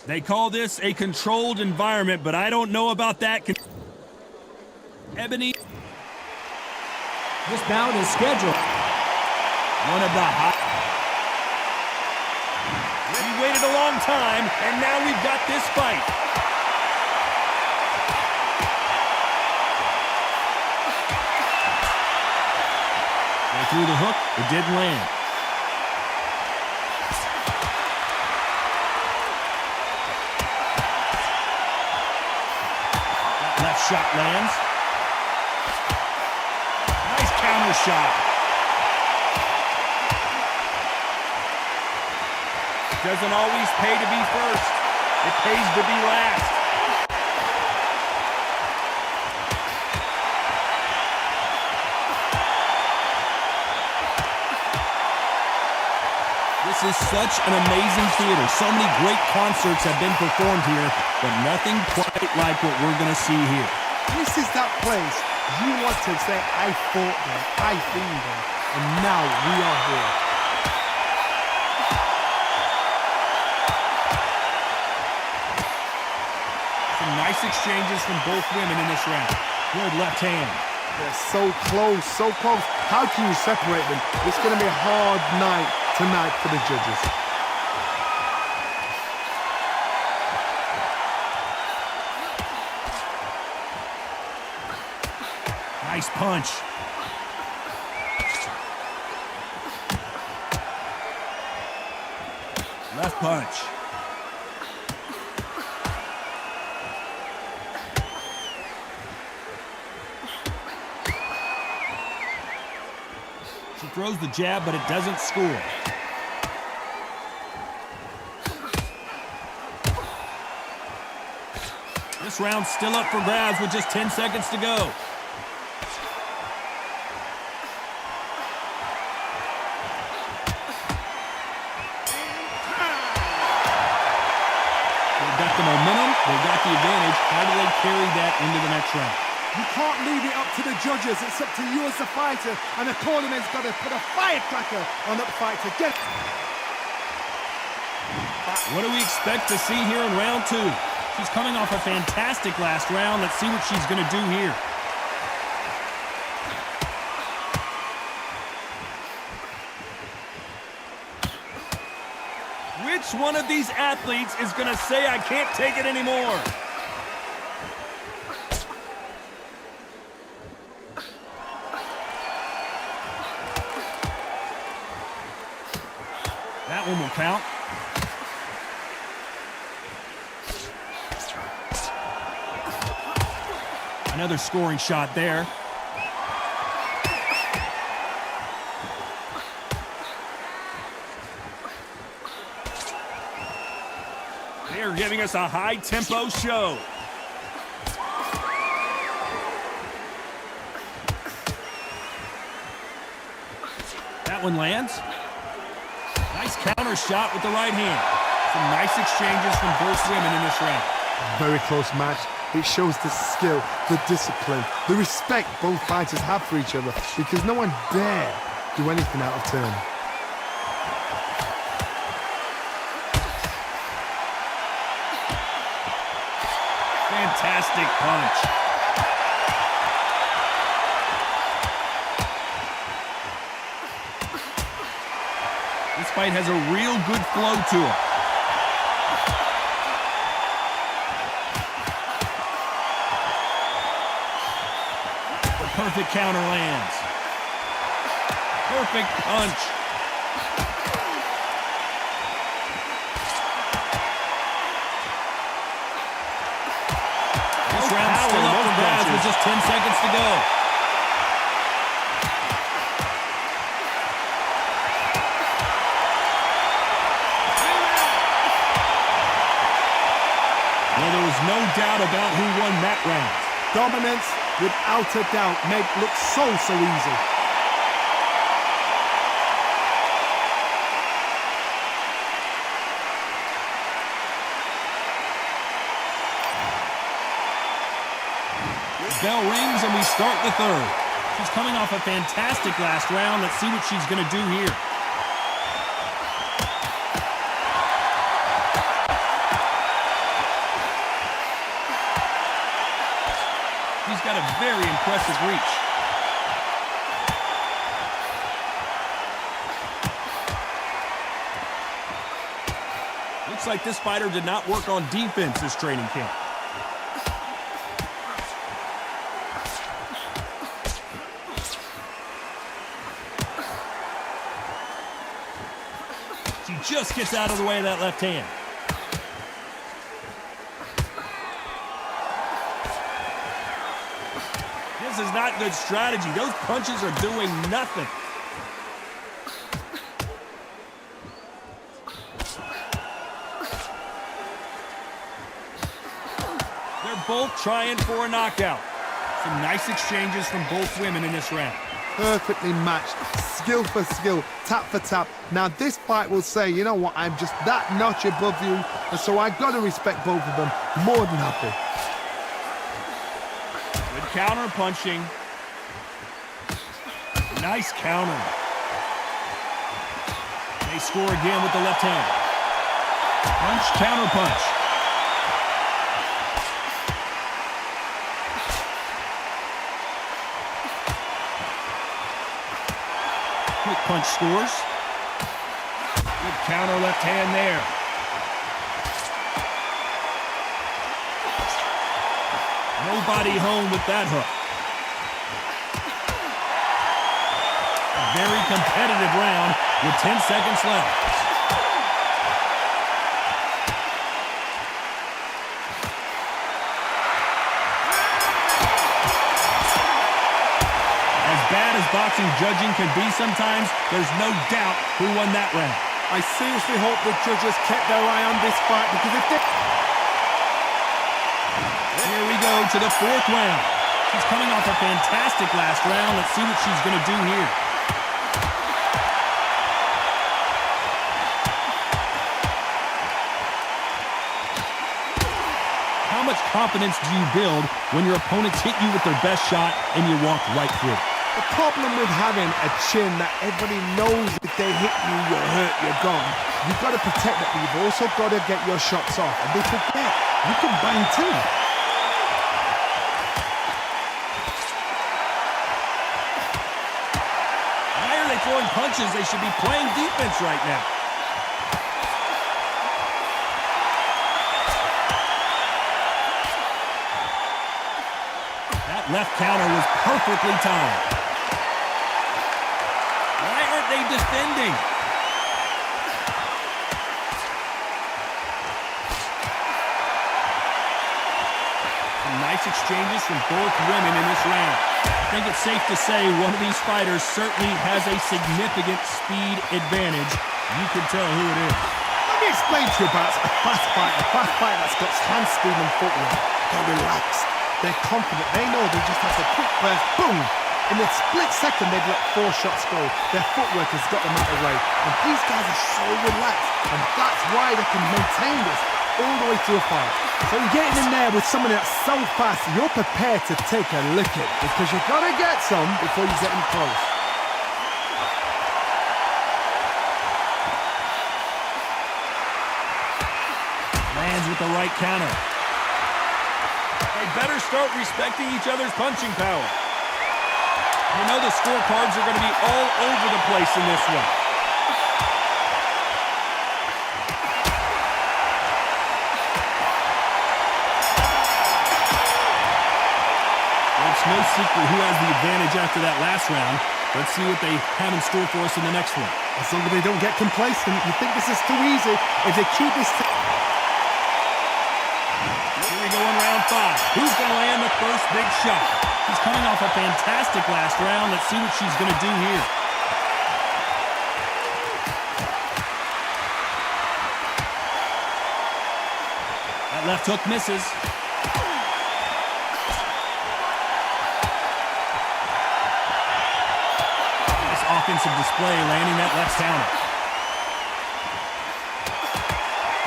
They call this a controlled environment, but I don't know about that. Ebony. This bout is scheduled. One of the hot. We waited a long time, and now we've got this fight. They threw the hook. It didn't land. That left shot lands. Nice counter shot. Doesn't always pay to be first. It pays to be last. This is such an amazing theater. So many great concerts have been performed here, but nothing quite like what we're going to see here. This is that place you want to say, I fought there, I been there, and now we are here. Some nice exchanges from both women in this round. Good left hand. They're so close, so close. How can you separate them? It's going to be a hard night tonight for the judges. Nice punch. Left punch. She throws the jab, but it doesn't score. This round's still up for grabs with just 10 seconds to go. They've got the momentum, they've got the advantage. How do they carry that into the next round? You can't leave it up to the judges. It's up to you as the fighter, and the cornerman's got to put a firecracker on that fight to get. What do we expect to see here in round two? She's coming off a fantastic last round. Let's see what she's going to do here. Which one of these athletes is going to say, I can't take it anymore? That one will count. Another scoring shot there. They are giving us a high-tempo show. That one lands. Nice counter shot with the right hand. Some nice exchanges from both women in this round. Very close match. It shows the skill, the discipline, the respect both fighters have for each other, because no one dare do anything out of turn. Fantastic punch. This fight has a real good flow to it. The perfect counter lands. Perfect punch. This round's still up for grabs with just 10 seconds to go. Well, there was no doubt about who won that round. Dominance, without a doubt, made look so easy. Bell rings and we start the third. She's coming off a fantastic last round. Let's see what she's going to do here. very impressive reach. Looks like this fighter did not work on defense this training camp. She just gets out of the way of that left hand. This is not good strategy. Those punches are doing nothing. They're both trying for a knockout. Some nice exchanges from both women in this round. Perfectly matched, skill for skill, tap for tap. Now this fight will say, you know what, I'm just that notch above you, and so I got to respect both of them. More than happy. Good counter punching. Nice counter. They score again with the left hand. Punch, counter punch. Quick punch scores. Good counter left hand there. Nobody home with that hook. A very competitive round with 10 seconds left. As bad as boxing judging can be sometimes, there's no doubt who won that round. I seriously hope the judges kept their eye on this fight, because if they... Here we go to the fourth round. She's coming off a fantastic last round. Let's see what she's going to do here. How much confidence do you build when your opponents hit you with their best shot and you walk right through? The problem with having a chin that everybody knows if they hit you, you're hurt, you're gone. You've got to protect it, but you've also got to get your shots off. And they forget, you can bang too. Why are they throwing punches? They should be playing defense right now. That left counter was perfectly timed. Why aren't they defending? Some nice exchanges from both women in this round. I think it's safe to say one of these fighters certainly has a significant speed advantage. You can tell who it is. Let me explain to you about a fast fight that's got hand speed and footwork. They're relaxed, they're confident, they know they just have to quick burst, boom! In a split second, they've let 4 shots go. Their footwork has got them out of the way. And these guys are so relaxed, and that's why they can maintain this all the way through a fight. So you're getting in there with someone that's so fast, you're prepared to take a licking, because you've got to get some before you get them close. Lands with the right counter. They better start respecting each other's punching power. You know the scorecards are going to be all over the place in this one. It's no secret who has the advantage after that last round. Let's see what they have in store for us in the next one. As long as they don't get complacent, you think this is too easy. If they keep this... Here we go in round 5. Who's going to land the first big shot? She's coming off a fantastic last round. Let's see what she's going to do here. That left hook misses. Nice offensive display, landing that left counter.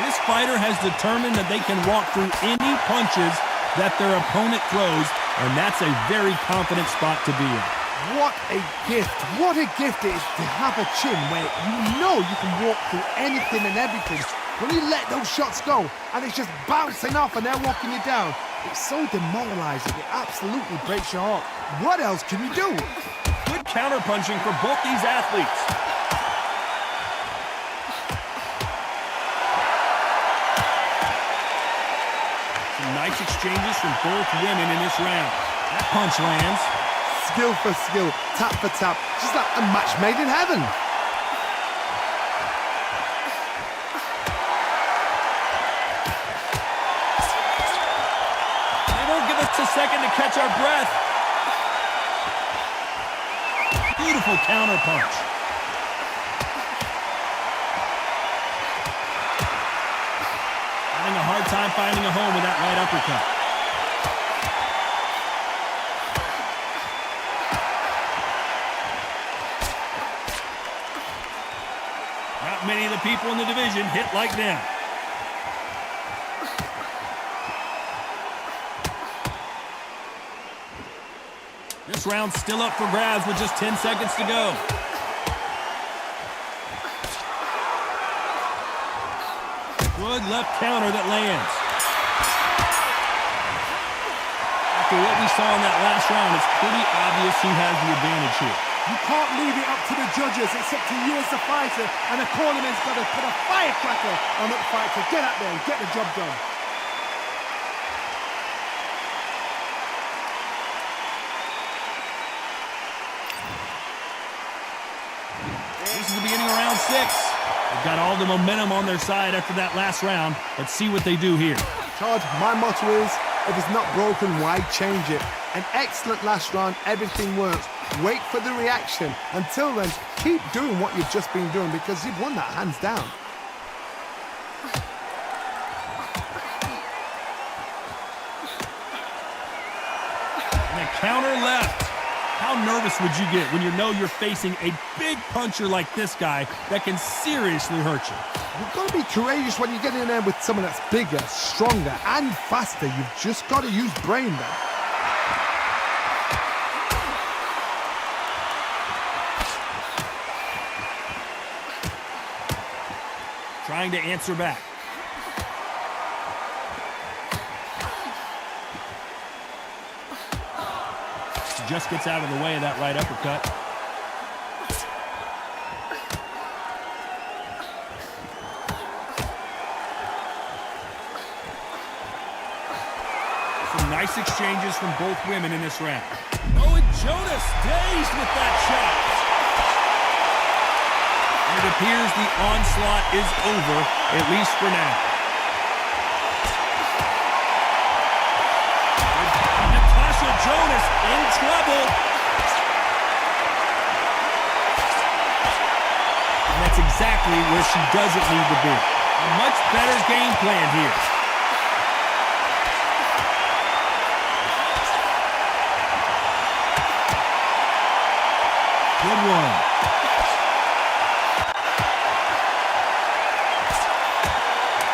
This fighter has determined that they can walk through any punches that their opponent throws, and that's a very confident spot to be in. What a gift. What a gift it is to have a chin where you know you can walk through anything and everything. When you let those shots go and it's just bouncing off and they're walking you down, It's so demoralizing. It absolutely breaks your heart. What else can you do? Good counter-punching for both these athletes. Some nice exchanges from both women in this round. That punch lands. Skill for skill, tap for tap, just like a match made in heaven. They won't give us a second to catch our breath. Beautiful counter punch. Having a hard time finding a home with that right uppercut. Not many of the people in the division hit like them. This round's still up for grabs with just 10 seconds to go. Good left counter that lands. After what we saw in that last round, it's pretty obvious who has the advantage here. You can't leave it up to the judges. It's up to you as the fighter, and the cornerman's got to put a firecracker on that fight to get out there and get the job done. This is the beginning of round 6. They've got all the momentum on their side after that last round. Let's see what they do here. Todd, my motto is, if it's not broken, why change it? An excellent last round, everything works. Wait for the reaction. Until then, keep doing what you've just been doing because you've won that hands down. And a counter left. How nervous would you get when you know you're facing a big puncher like this guy that can seriously hurt you? You've got to be courageous when you get in there with someone that's bigger, stronger, and faster. You've just got to use brain then. Trying to answer back. She just gets out of the way of that right uppercut. Some nice exchanges from both women in this round. Oh, and Jonas dazed with that shot. It appears the onslaught is over, at least for now. Natasha Jonas in trouble. And that's exactly where she doesn't need to be. A much better game plan here. Good one.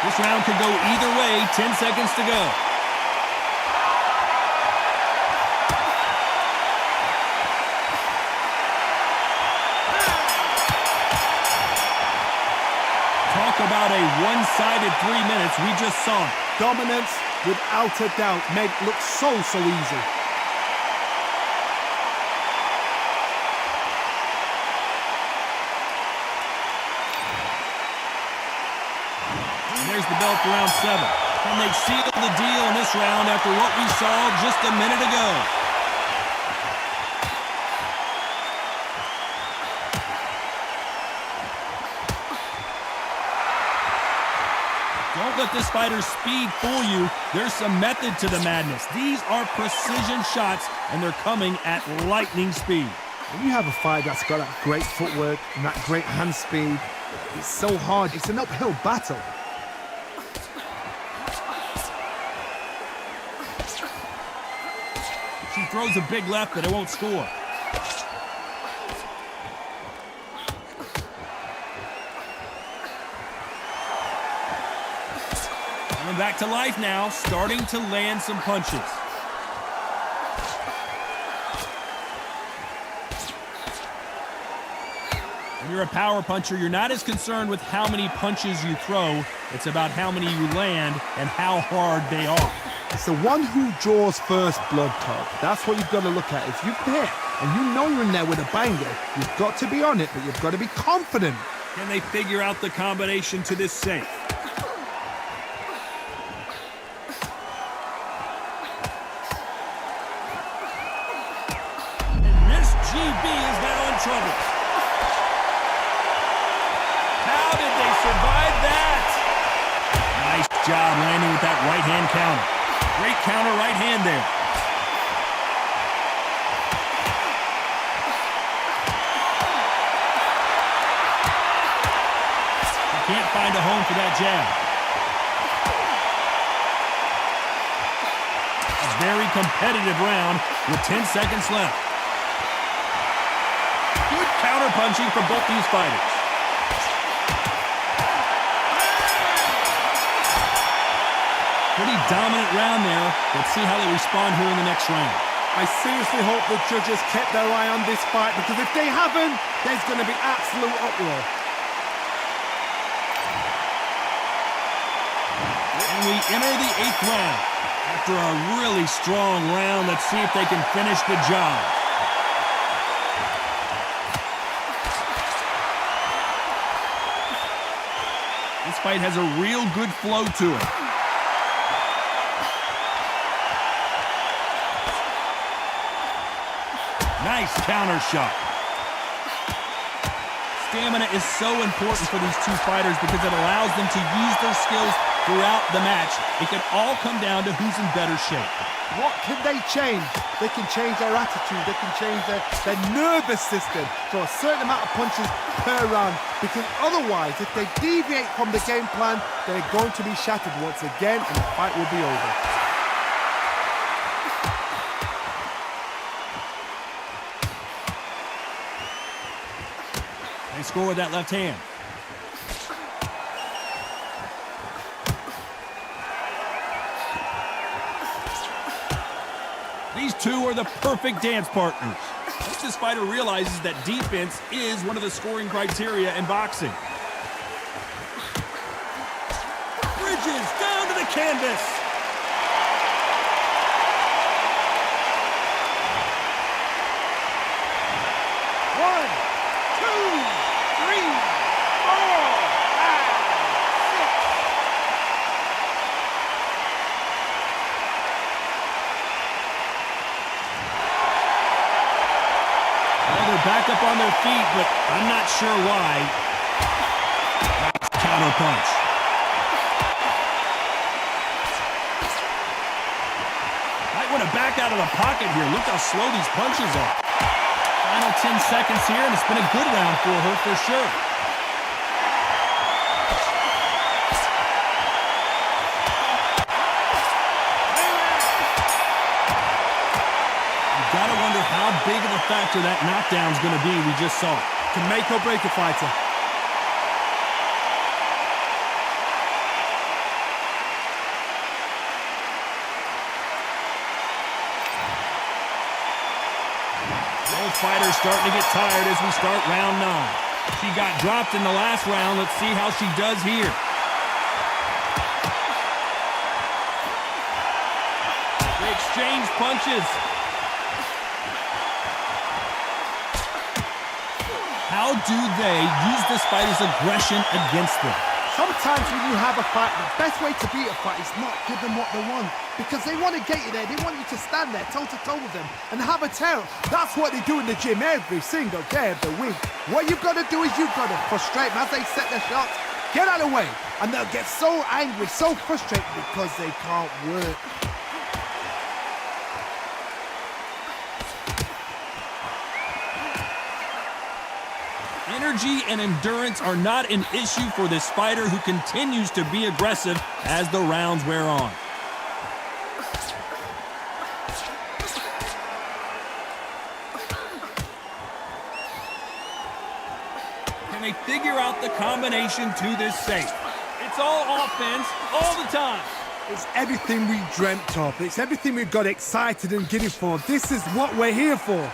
This round could go either way. 10 seconds to go. Talk about a one-sided 3 minutes. We just saw it. Dominance, without a doubt, made it look so easy. There's the bell for round 7. And they sealed the deal in this round after what we saw just a minute ago. Don't let this fighter's speed fool you. There's some method to the madness. These are precision shots, and they're coming at lightning speed. When you have a fight that's got that great footwork and that great hand speed, it's so hard. It's an uphill battle. She throws a big left, but it won't score. Coming back to life now, starting to land some punches. When you're a power puncher, you're not as concerned with how many punches you throw. It's about how many you land and how hard they are. It's the one who draws first blood, Todd. That's what you've got to look at. If you've hit and you know you're in there with a banger, you've got to be on it, but you've got to be confident. Can they figure out the combination to this safe? And this GB is now in trouble. How did they survive that? Nice job landing with that right hand counter. Great counter right hand there. Can't find a home for that jab. A very competitive round with 10 seconds left. Good counter punching from both these fighters. Pretty dominant round there. Let's see how they respond here in the next round. I seriously hope the judges kept their eye on this fight, because if they haven't, there's going to be absolute uproar. And we enter the 8th round. After a really strong round, let's see if they can finish the job. This fight has a real good flow to it. Nice counter shot. Stamina is so important for these two fighters because it allows them to use their skills throughout the match. It can all come down to who's in better shape. What can they change? They can change their attitude. They can change their nervous system to a certain amount of punches per round. Because otherwise, if they deviate from the game plan, they're going to be shattered once again and the fight will be over. They score with that left hand. These two are the perfect dance partners. Once this fighter realizes that defense is one of the scoring criteria in boxing. Bridges down to the canvas. One, two, three, four, five, six. Well, they're back up on their feet, but I'm not sure why. Nice counter punch. Might want to back out of the pocket here. Look how slow these punches are. Final 10 seconds here, and it's been a good round for her for sure. You gotta wonder how big of a factor that knockdown's gonna be we just saw. Can make or break a fighter. Both fighters starting to get tired as we start round 9. She got dropped in the last round. Let's see how she does here. They exchange punches. How do they use this fighter's aggression against them? Sometimes when you have a fight, the best way to beat a fight is not give them what they want. Because they want to get you there. They want you to stand there toe-to-toe with them and have a tail. That's what they do in the gym every single day of the week. What you've got to do is you've got to frustrate them as they set their shots. Get out of the way. And they'll get so angry, so frustrated because they can't work. Energy and endurance are not an issue for this fighter who continues to be aggressive as the rounds wear on. Can they figure out the combination to this safe? It's all offense all the time. It's everything we dreamt of. It's everything we got excited and giddy for. This is what we're here for.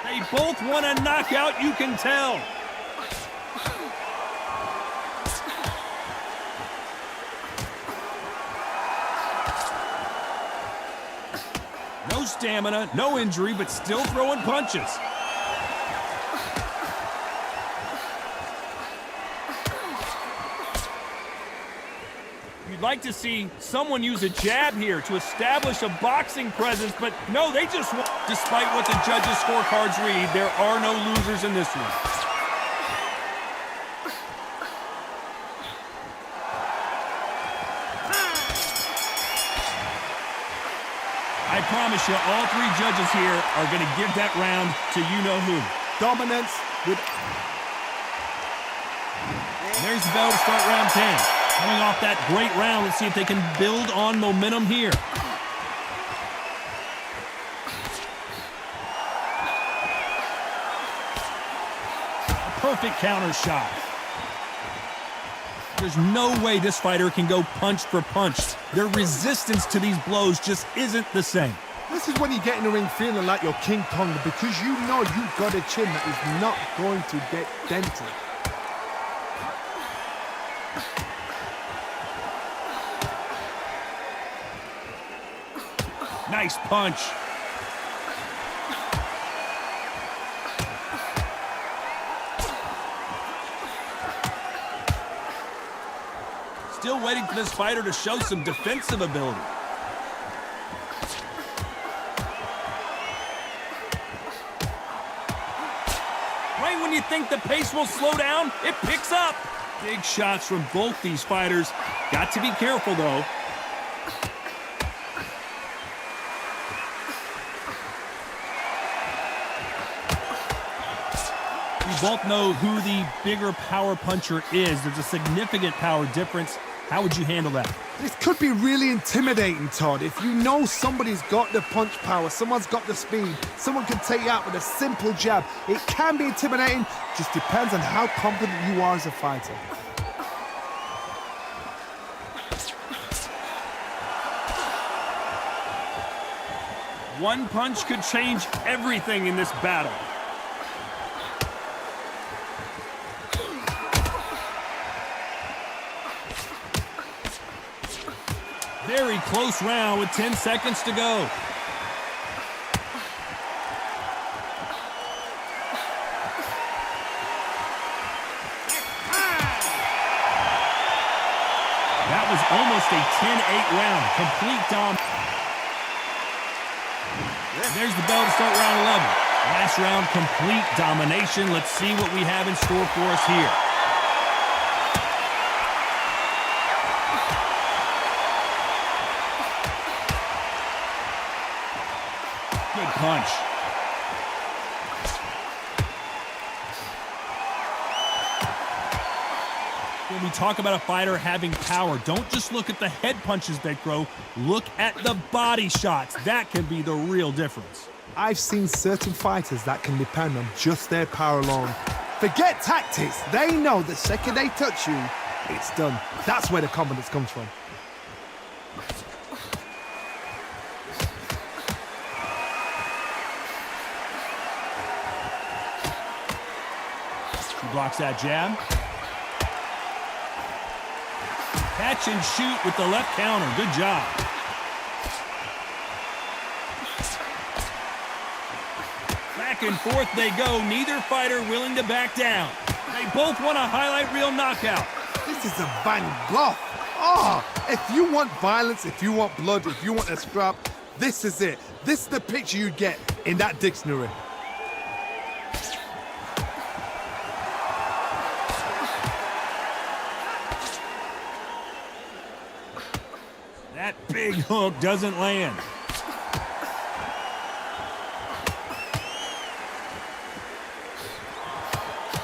They both want a knockout, you can tell. No stamina, no injury, but still throwing punches. You'd like to see someone use a jab here to establish a boxing presence, but no, they just won. Despite what the judges' scorecards read, there are no losers in this one. I promise you, all three judges here are going to give that round to you-know-who. Dominance with... There's the bell to start round 10. Coming off that great round, let's see if they can build on momentum here. A perfect counter shot. There's no way this fighter can go punch for punch. Their resistance to these blows just isn't the same. This is when you get in the ring feeling like you're King Kong, because you know you've got a chin that is not going to get dented. Nice punch. Still waiting for this fighter to show some defensive ability. Right when you think the pace will slow down, it picks up. Big shots from both these fighters. Got to be careful, though. We both know who the bigger power puncher is. There's a significant power difference. How would you handle that? This could be really intimidating, Todd. If you know somebody's got the punch power, someone's got the speed, someone can take you out with a simple jab, it can be intimidating. Just depends on how confident you are as a fighter. One punch could change everything in this battle. Very close round with 10 seconds to go. That was almost a 10-8 round. Complete dom. There's the bell to start round 11. Last round, complete domination. Let's see what we have in store for us here. Good punch. When we talk about a fighter having power, don't just look at the head punches they throw. Look at the body shots. That can be the real difference. I've seen certain fighters that can depend on just their power alone. Forget tactics. They know the second they touch you, it's done. That's where the confidence comes from. He blocks that jab. Catch and shoot with the left counter. Good job. Back and forth they go. Neither fighter willing to back down. They both want a highlight reel knockout. This is a Van Gogh. Oh, if you want violence, if you want blood, if you want a scrap, this is it. This is the picture you'd get in that dictionary. That big hook doesn't land.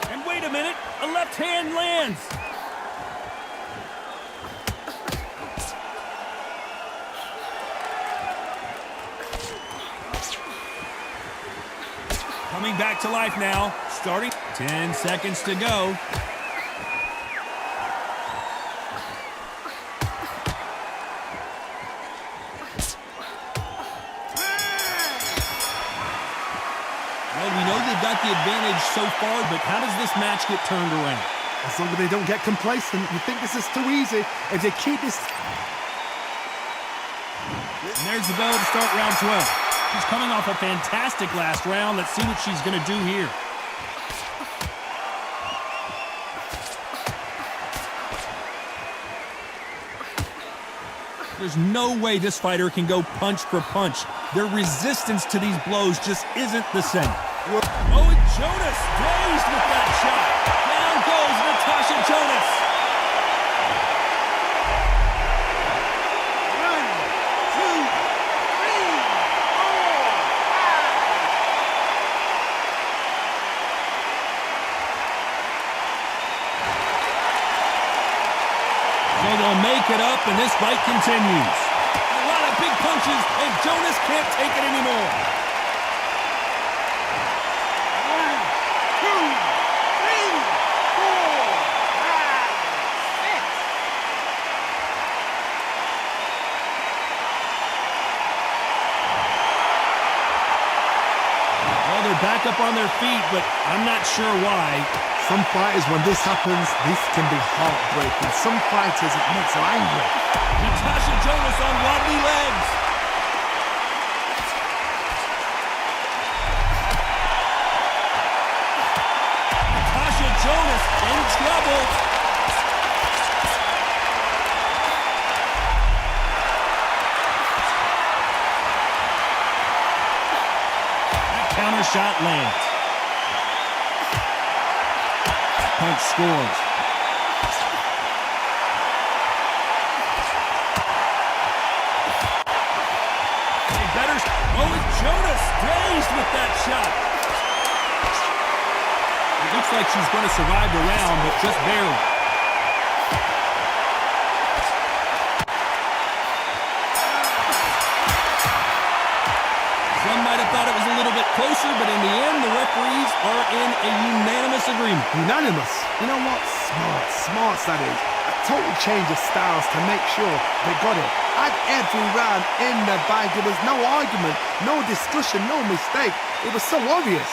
And wait a minute, a left hand lands. Coming back to life now, starting 10 seconds to go. Well, we know they've got the advantage so far, but how does this match get turned around? As long as they don't get complacent, you think this is too easy. If they keep this... And there's the bell to start round 12. She's coming off a fantastic last round. Let's see what she's going to do here. There's no way this fighter can go punch for punch. Their resistance to these blows just isn't the same. Oh, and Jonas dazed with that shot. Down goes Natasha Jonas. So they'll make it up, and this fight continues. A lot of big punches, and Jonas can't take it anymore. 1, 2, 3, 4, 5, 6. Well, they're back up on their feet, but I'm not sure why. Some fighters, when this happens, this can be heartbreaking. Some fighters, it makes them angry. Natasha Jonas on wobbly legs. Natasha Jonas in trouble. That counter shot lands. Punch scores. They better. Oh, and Jonas dazed with that shot. It looks like she's going to survive the round, but just barely. Some might have thought it was a little bit closer, but in the end, the referees are in a unanimous agreement. Unanimous. You know what? Smart that is. A total change of styles to make sure they got it. At every round in the bag, there was no argument, no discussion, no mistake. It was so obvious.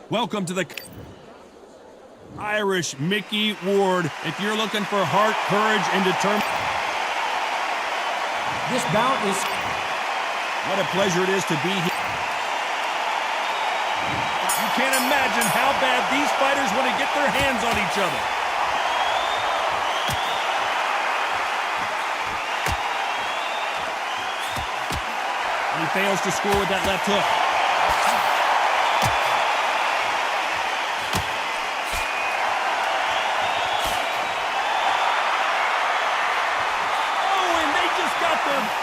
Welcome to the Irish Mickey Ward. If you're looking for heart, courage, and determination. This bout is... What a pleasure it is to be here. You can't imagine how bad these fighters want to get their hands on each other. And he fails to score with that left hook.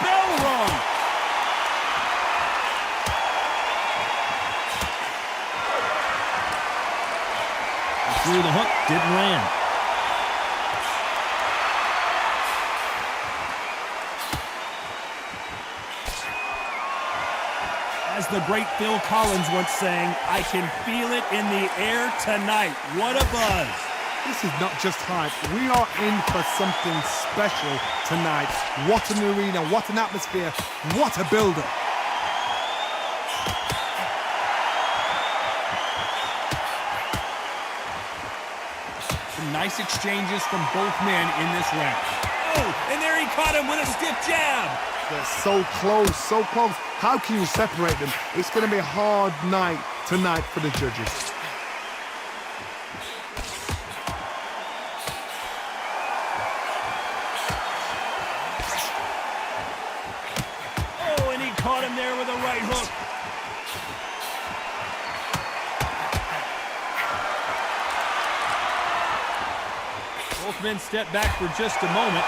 Bell rung. Through the hook, didn't land. As the great Phil Collins once sang, I can feel it in the air tonight. What a buzz. This is not just hype. We are in for something special tonight. What an arena, what an atmosphere, what a build-up. Some nice exchanges from both men in this round. Oh, and there he caught him with a stiff jab. They're so close, so close. How can you separate them? It's going to be a hard night tonight for the judges. Caught him there with a right hook. Both men step back for just a moment.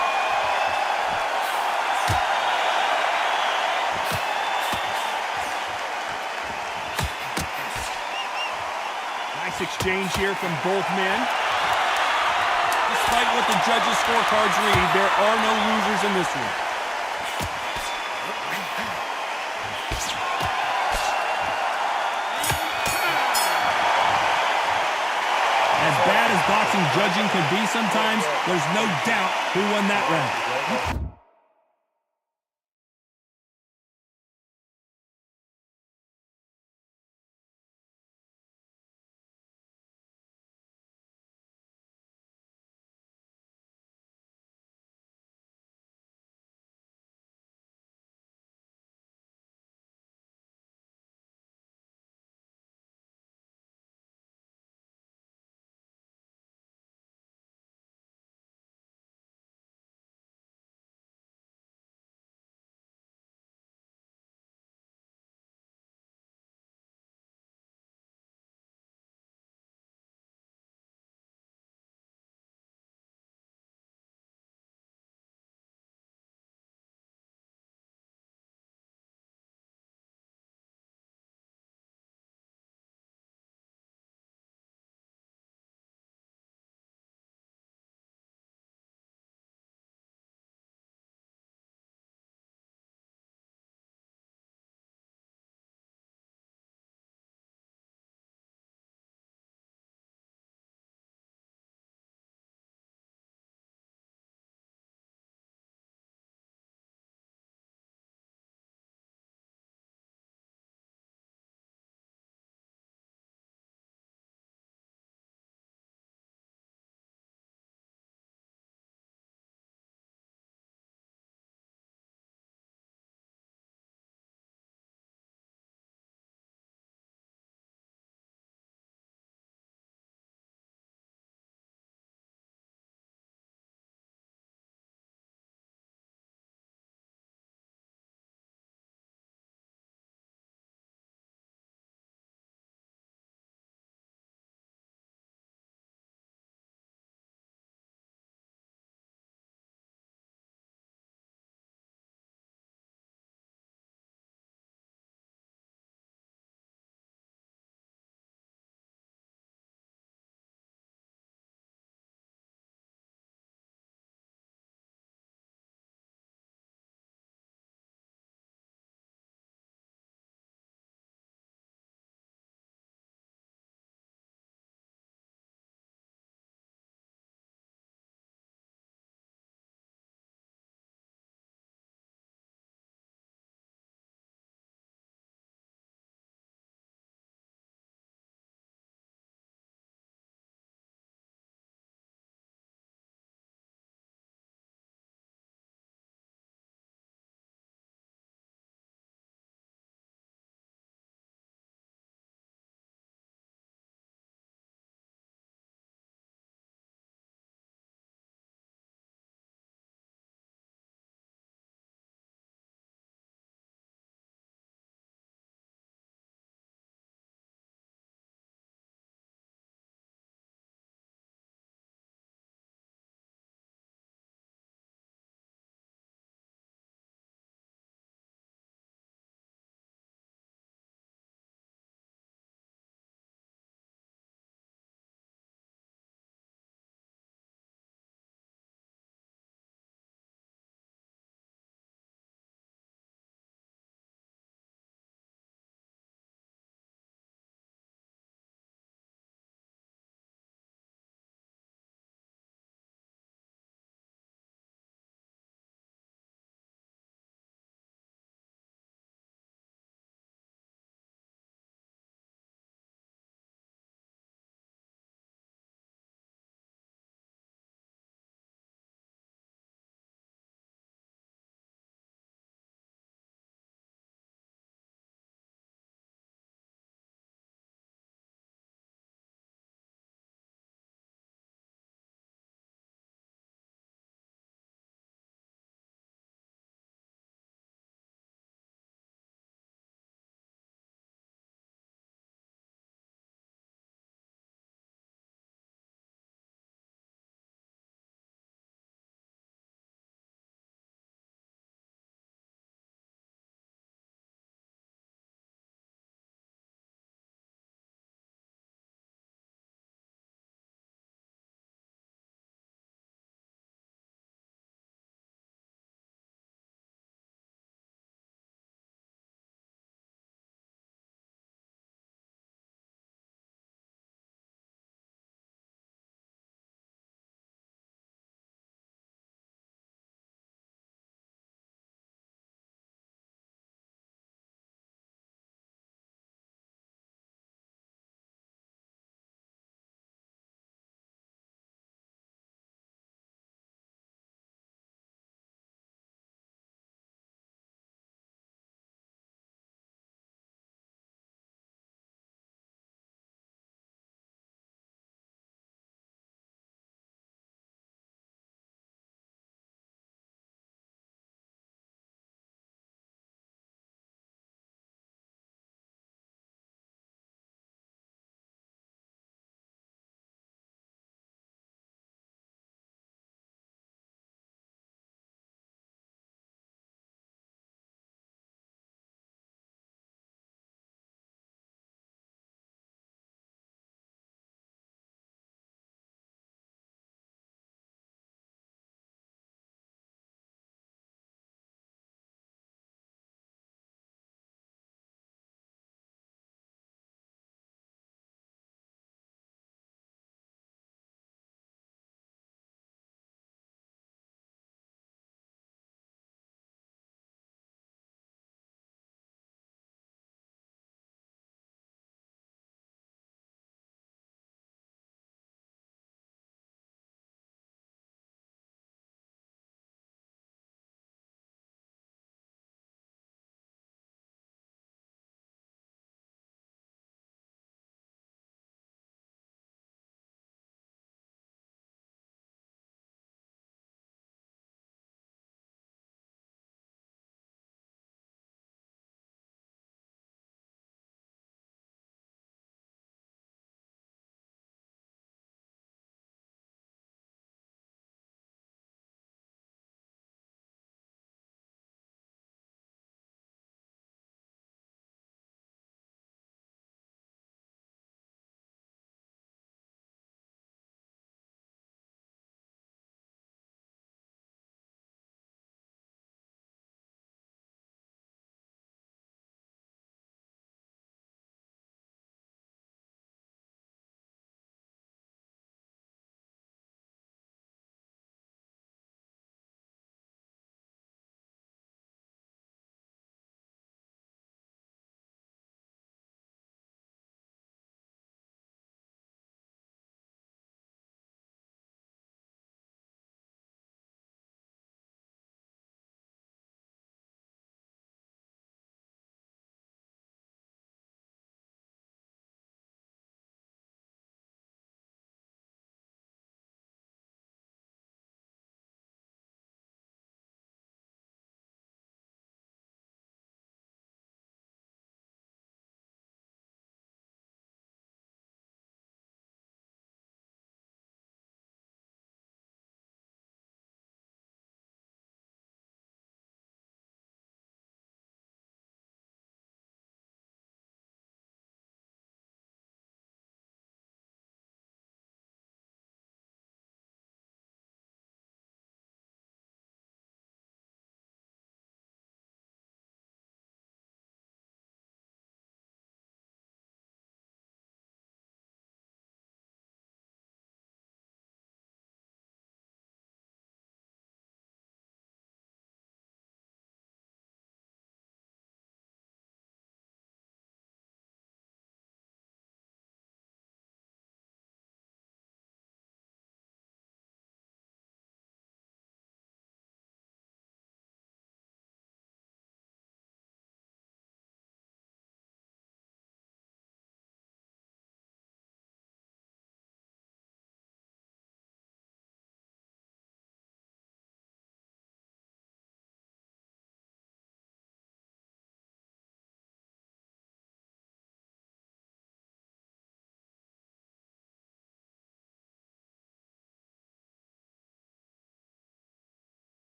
Nice exchange here from both men. Despite what the judges' scorecards read, there are no losers in in this one. As bad as boxing judging can be sometimes, there's no doubt who won that round.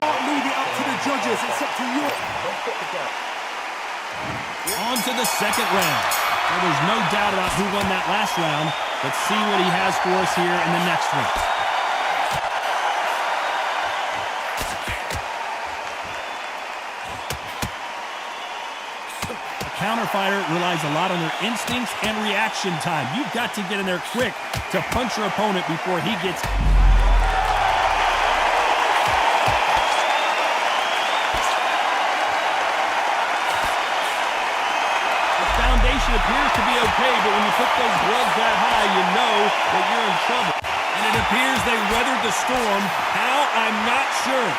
Don't leave it up to the judges. It's up to you. On to the second round. Well, there's no doubt about who won that last round. Let's see what he has for us here in the next one. A counter fighter relies a lot on their instincts and reaction time. You've got to get in there quick to punch your opponent before he gets... Foundation appears to be okay, but when you put those gloves that high, you know that you're in trouble. And it appears they weathered the storm. How? I'm not sure.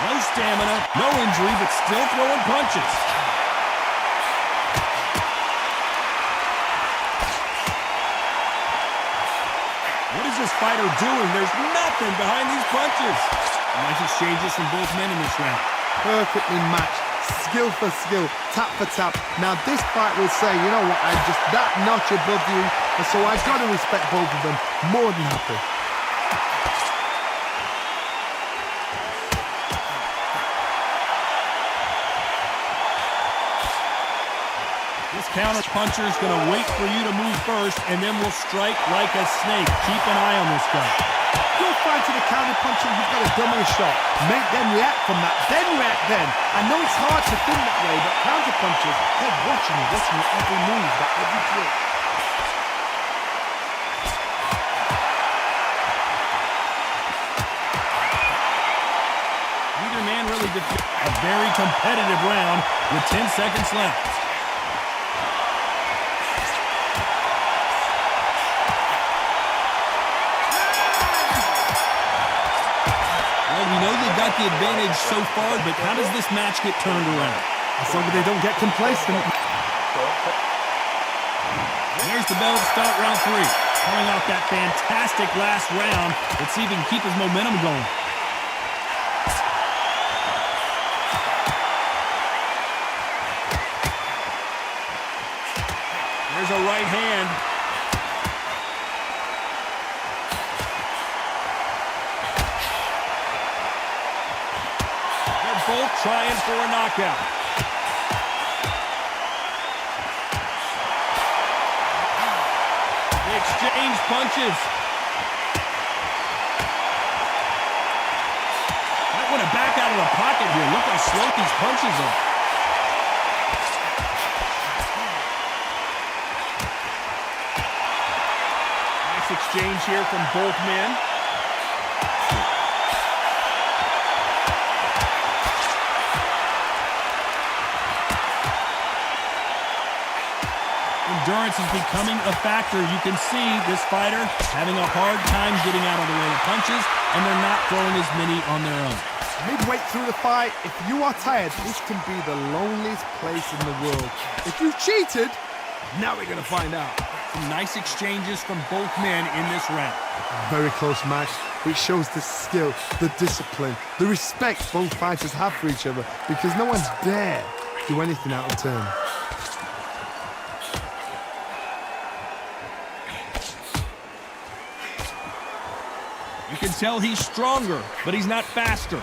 No stamina, no injury, but still throwing punches. What is this fighter doing? There's nothing behind these punches. Nice exchanges from both men in this round. Perfectly matched. Skill for skill. Tap for tap. Now this fight will say, you know what, I'm just that notch above you. And so I've got to respect both of them. More than happy. This counter puncher is going to wait for you to move first, and then will strike like a snake. Keep an eye on this guy. You're fine to the counter puncher, you've got a dummy shot. Make them react from that, then react then. I know it's hard to think that way, but counter punchers, they're watching your every move, that every trick. Neither man really defeated. A very competitive round with 10 seconds left. We know they've got the advantage so far, but how does this match get turned around? As long as they don't get complacent. There's the bell to start round 3. Coming off that fantastic last round, let's see if he can keep his momentum going. There's a right hand. Both trying for a knockout. They exchange punches. Might want to back out of the pocket here. Look how slow these punches are. Nice exchange here from both men. Endurance is becoming a factor. You can see this fighter having a hard time getting out of the way of punches, and they're not throwing as many on their own. Midway through the fight, if you are tired, this can be the loneliest place in the world. If you've cheated, now we're going to find out. Some nice exchanges from both men in this round. Very close match, which shows the skill, the discipline, the respect both fighters have for each other, because no one's dare do anything out of turn. You can tell he's stronger, but he's not faster.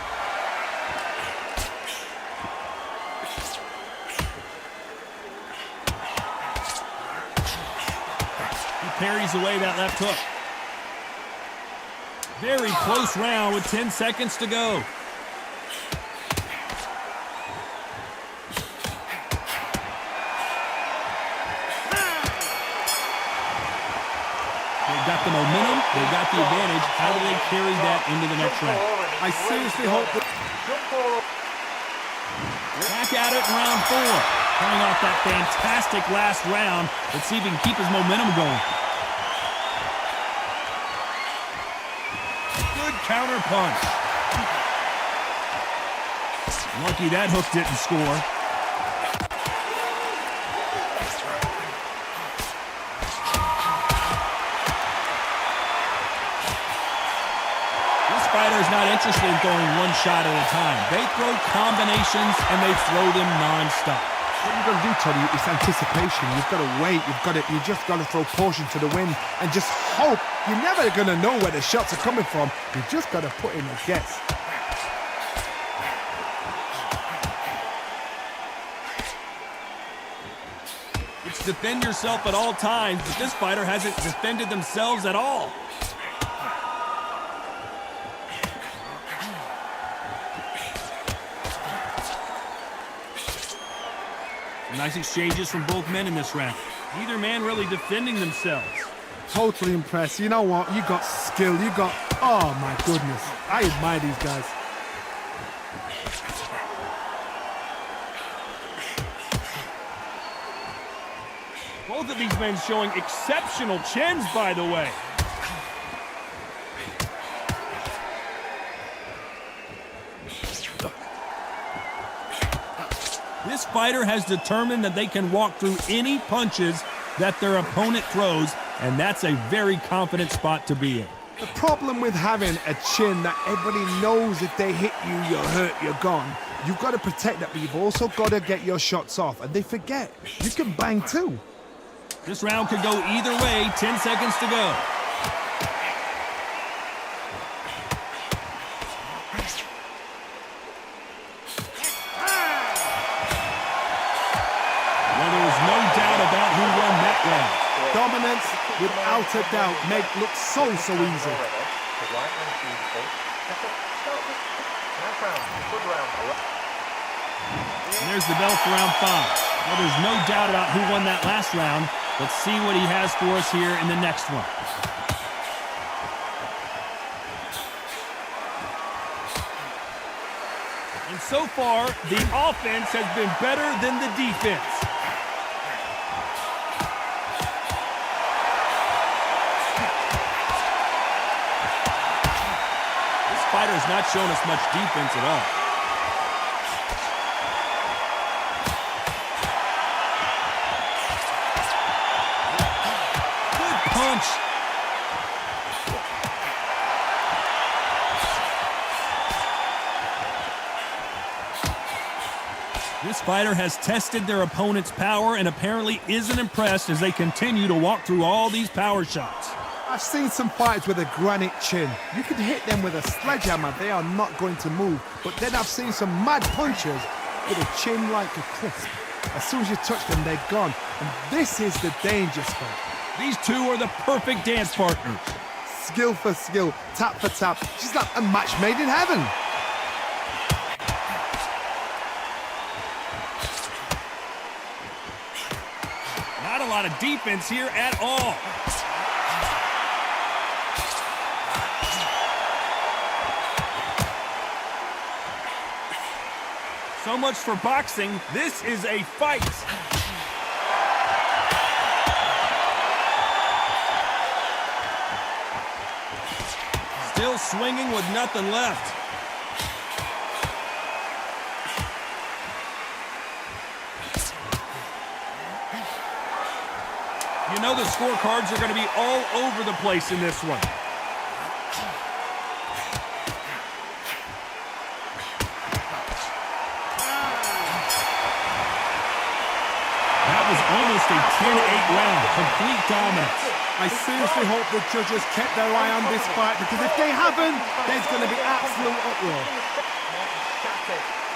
He parries away that left hook. Very close round with 10 seconds to go. They've got the momentum, they've got the advantage. How do they carry that into the next round? I seriously hope that... Back at it in round 4. Coming off that fantastic last round. Let's see if he can keep his momentum going. Good counter punch. Lucky that hook didn't score. Fighter's not interested in throwing one shot at a time. They throw combinations and they throw them non-stop. What you've got to do, Tony, is anticipation. You've got to wait. You just got to throw caution to the wind and just hope. You're never going to know where the shots are coming from. You just got to put in a guess. It's defend yourself at all times, but this fighter hasn't defended themselves at all. Nice exchanges from both men in this round. Neither man really defending themselves. Totally impressed. You know what? You got skill. You got... Oh, my goodness. I admire these guys. Both of these men showing exceptional chins, by the way. This fighter has determined that they can walk through any punches that their opponent throws, and that's a very confident spot to be in. The problem with having a chin that everybody knows if they hit you, you're hurt, you're gone. You've got to protect that, but you've also got to get your shots off, and they forget. You can bang too. This round could go either way. 10 seconds to go. Dominance, without a doubt, make look so easy. And there's the bell for round 5. Well, there's no doubt about who won that last round. Let's see what he has for us here in the next one. And so far, the offense has been better than the defense. Fighter's not shown us much defense at all. Good punch. This fighter has tested their opponent's power and apparently isn't impressed as they continue to walk through all these power shots. I've seen some fighters with a granite chin. You can hit them with a sledgehammer, they are not going to move. But then I've seen some mad punchers with a chin like a crisp. As soon as you touch them, they're gone. And this is the danger spot. These two are the perfect dance partners. Skill for skill, tap for tap. She's like a match made in heaven. Not a lot of defense here at all. So much for boxing. This is a fight. Still swinging with nothing left. You know the scorecards are going to be all over the place in this one. Almost a 10-8 round, complete dominance. I seriously hope the judges kept their eye on this fight, because if they haven't, there's going to be absolute uproar.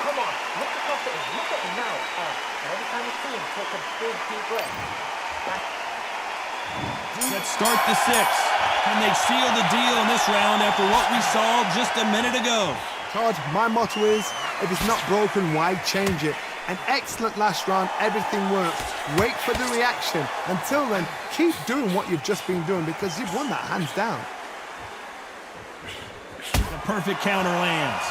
Come on, look across at him, look at him now. And every time you see him, take a big deep breath. Let's start the 6th. Can they seal the deal in this round after what we saw just a minute ago? Todd, my motto is, if it's not broken, why change it? An excellent last round, everything works. Wait for the reaction. Until then, keep doing what you've just been doing, because you've won that hands down. The perfect counter lands.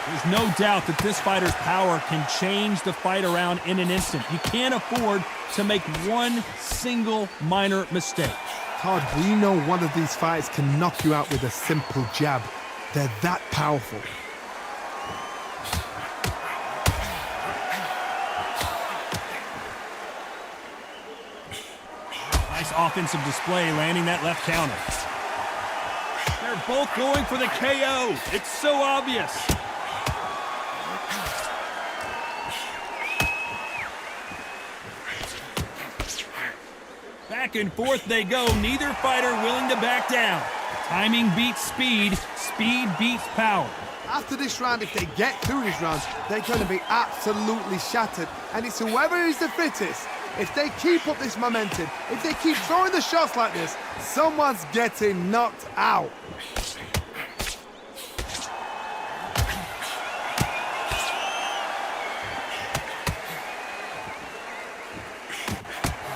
There's no doubt that this fighter's power can change the fight around in an instant. You can't afford to make one single minor mistake. Todd, we know one of these fights can knock you out with a simple jab. They're that powerful. Nice offensive display, landing that left counter. They're both going for the KO. It's so obvious. Back and forth they go, neither fighter willing to back down. Timing beats speed, speed beats power. After this round, if they get through this round, they're going to be absolutely shattered. And it's whoever is the fittest. If they keep up this momentum, if they keep throwing the shots like this, someone's getting knocked out.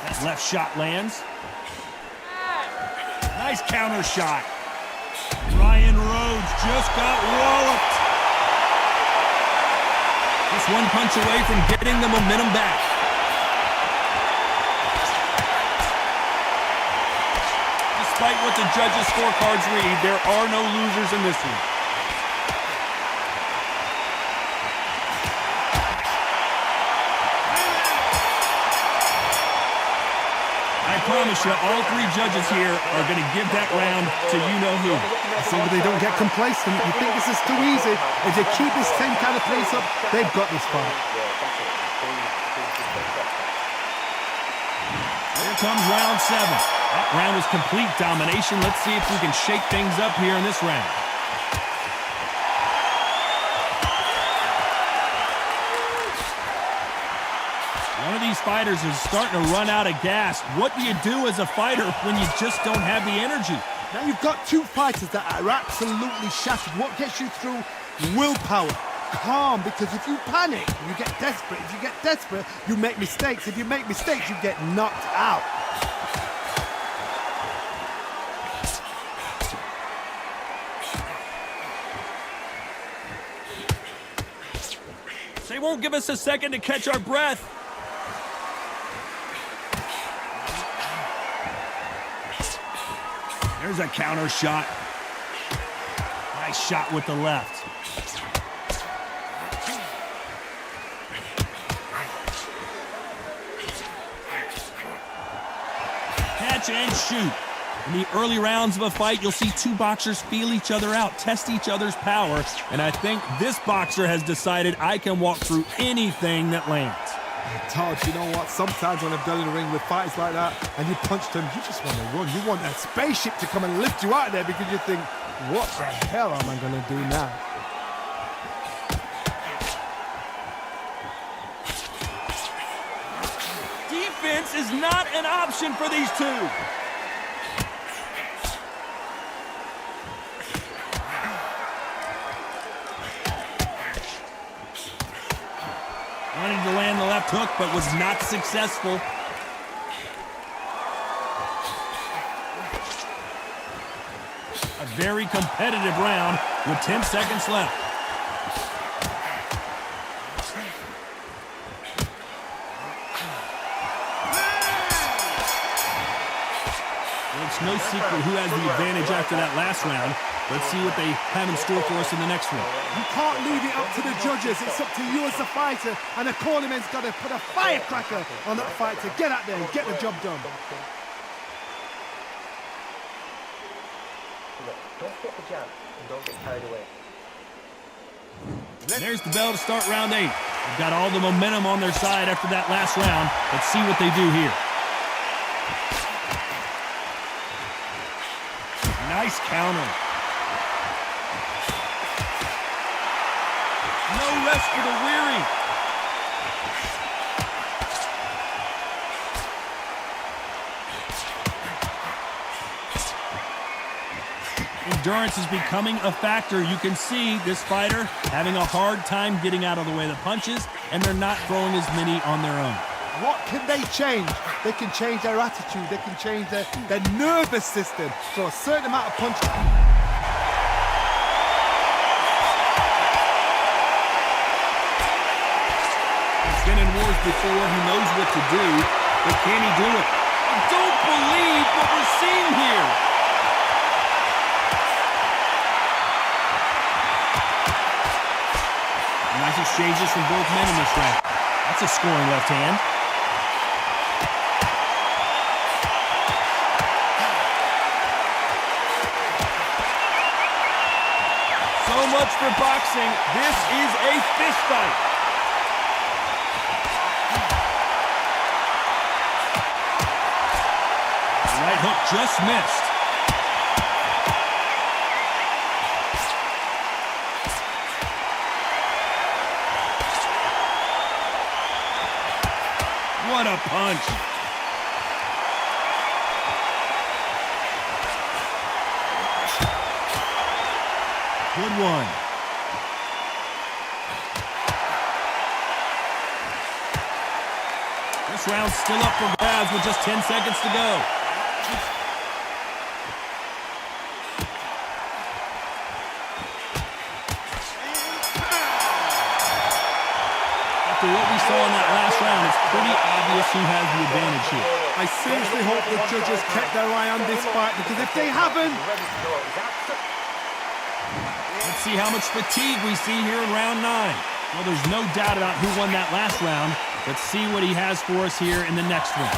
That left shot lands. Nice counter shot. Ryan Rhodes just got walloped. Just one punch away from getting the momentum back. Despite what the judges' scorecards read, there are no losers in this one. I promise you, all three judges here are going to give that round to you-know-who. So they don't get complacent. You think this is too easy. If they keep this same kind of pace up, they've got this fight. Here comes round 7. That round was complete domination. Let's see if we can shake things up here in this round. One of these fighters is starting to run out of gas. What do you do as a fighter when you just don't have the energy? Now you've got two fighters that are absolutely shattered. What gets you through? Willpower. Calm, because if you panic, you get desperate. If you get desperate, you make mistakes. If you make mistakes, you get knocked out. They won't give us a second to catch our breath. There's a counter shot. Nice shot with the left. Catch and shoot. In the early rounds of a fight, you'll see two boxers feel each other out, test each other's power, and I think this boxer has decided I can walk through anything that lands. Todd, you know what? Sometimes when I've done in the ring with fighters like that and you punch them, you just want to run. You want that spaceship to come and lift you out of there because you think, what the hell am I going to do now? Defense is not an option for these two. Wanting to land the left hook, but was not successful. A very competitive round with 10 seconds left. Well, it's no secret who has the advantage after that last round. Let's see what they have in store for us in the next one. You can't leave it up to the judges. It's up to you as the fighter, and the cornerman's got to put a firecracker on that fight to get out there and get the job done. Look, don't get the jab and don't get carried away. There's the bell to start round 8. They've got all the momentum on their side after that last round. Let's see what they do here. Nice counter. No rest for the weary. Endurance is becoming a factor. You can see this fighter having a hard time getting out of the way of the punches, and they're not throwing as many on their own. What can they change? They can change their attitude. They can change their nervous system. So a certain amount of punches. Been in wars before, he knows what to do, but can he do it? I don't believe what we're seeing here. Nice exchanges from both men in this round. That's a scoring left hand. So much for boxing. This is a fist fight. Right hook just missed. What a punch. Good one. This round's still up for grabs with just 10 seconds to go. After what we saw in that last round, it's pretty obvious who has the advantage here. I seriously hope the judges kept their eye on this fight, because if they haven't... Let's see how much fatigue we see here in round 9. Well, there's no doubt about who won that last round. Let's see what he has for us here in the next one.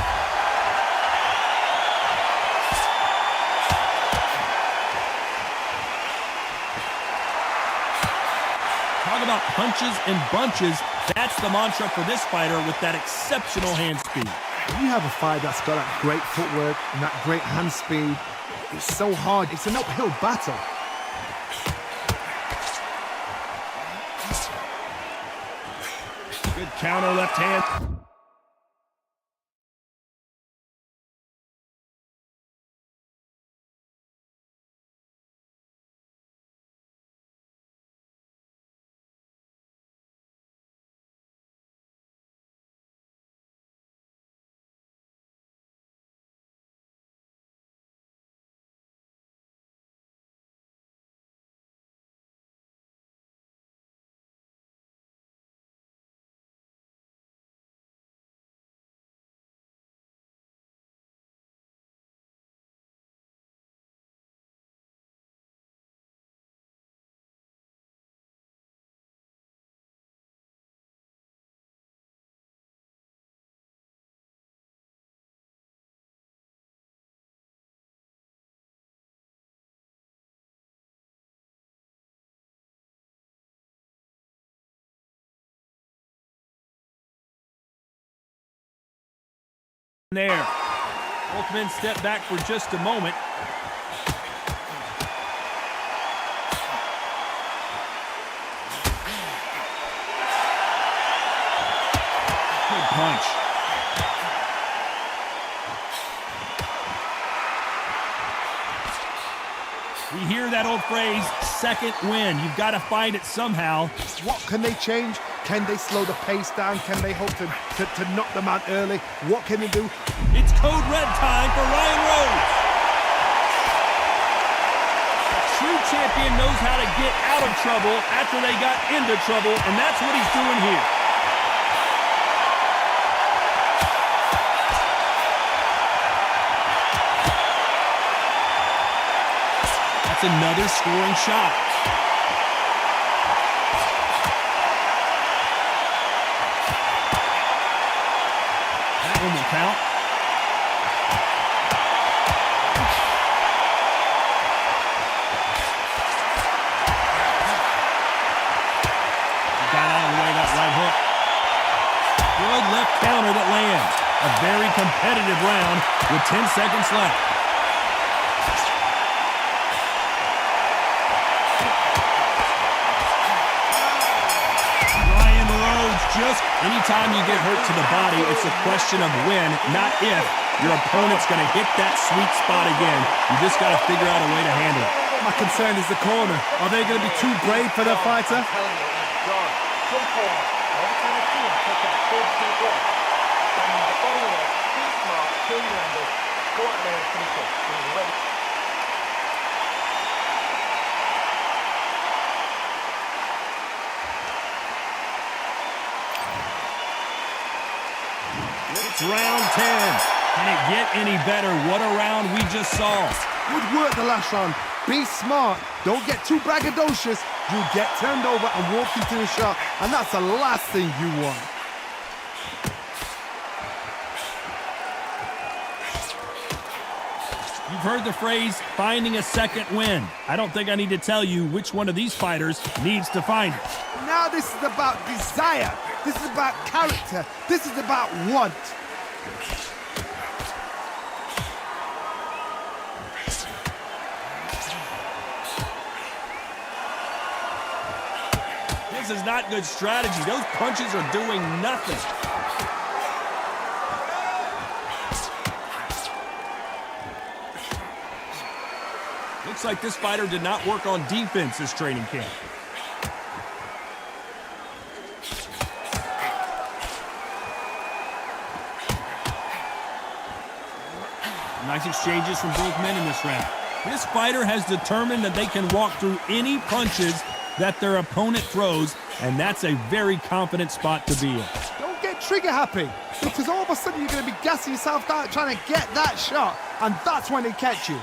Talk about punches and bunches. That's the mantra for this fighter with that exceptional hand speed. When you have a fight that's got that great footwork and that great hand speed, it's so hard. It's an uphill battle. Good counter left hand. There. Ultimate step back for just a moment. Good punch. We hear that old phrase, second win. You've got to find it somehow. What can they change? Can they slow the pace down? Can they hope to knock them out early? What can they do? It's code red time for Ryan Rhodes. A true champion knows how to get out of trouble after they got into trouble, and that's what he's doing here. That's another scoring shot. That one will count. Got out of the way, that right hook. Good left counter that lands. A very competitive round with 10 seconds left. Just anytime you get hurt to the body, it's a question of when, not if, your opponent's going to hit that sweet spot again. You just got to figure out a way to handle it. My concern is the corner. Are they going to be too brave for their fighter? I'm telling you, he's gone. Jump forward. Every time I see him, take a big deep breath. And the body there, be smart, kill your angles, go out there and finish it. He's ready. It's round 10. Can it get any better? What a round we just saw. Good work the last round. Be smart. Don't get too braggadocious. You get turned over and walk into a shot, and that's the last thing you want. You've heard the phrase, finding a second win. I don't think I need to tell you which one of these fighters needs to find it. Now this is about desire. This is about character. This is about want. This is not good strategy. Those punches are doing nothing. Looks like this fighter did not work on defense this training camp. Nice exchanges from both men in this round. This fighter has determined that they can walk through any punches that their opponent throws, and that's a very confident spot to be in. Don't get trigger happy, because all of a sudden you're going to be gassing yourself out trying to get that shot, and that's when they catch you.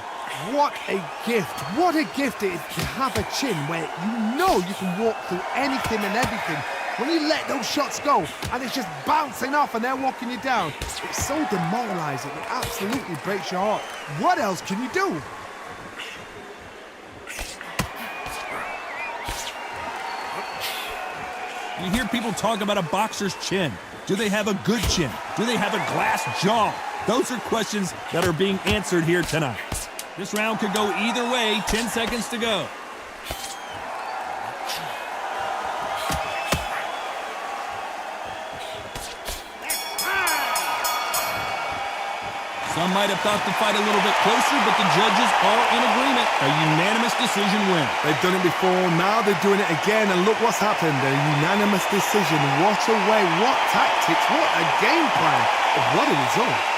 What a gift. What a gift it is to have a chin where you know you can walk through anything and everything. When you let those shots go and it's just bouncing off and they're walking you down, it's so demoralizing. It absolutely breaks your heart. What else can you do? You hear people talk about a boxer's chin. Do they have a good chin? Do they have a glass jaw? Those are questions that are being answered here tonight. This round could go either way. 10 seconds to go. Some might have thought the fight a little bit closer, but the judges are in agreement. A unanimous decision win. They've done it before, now they're doing it again, and look what's happened. A unanimous decision. What a way, what tactics, what a game plan. What a result.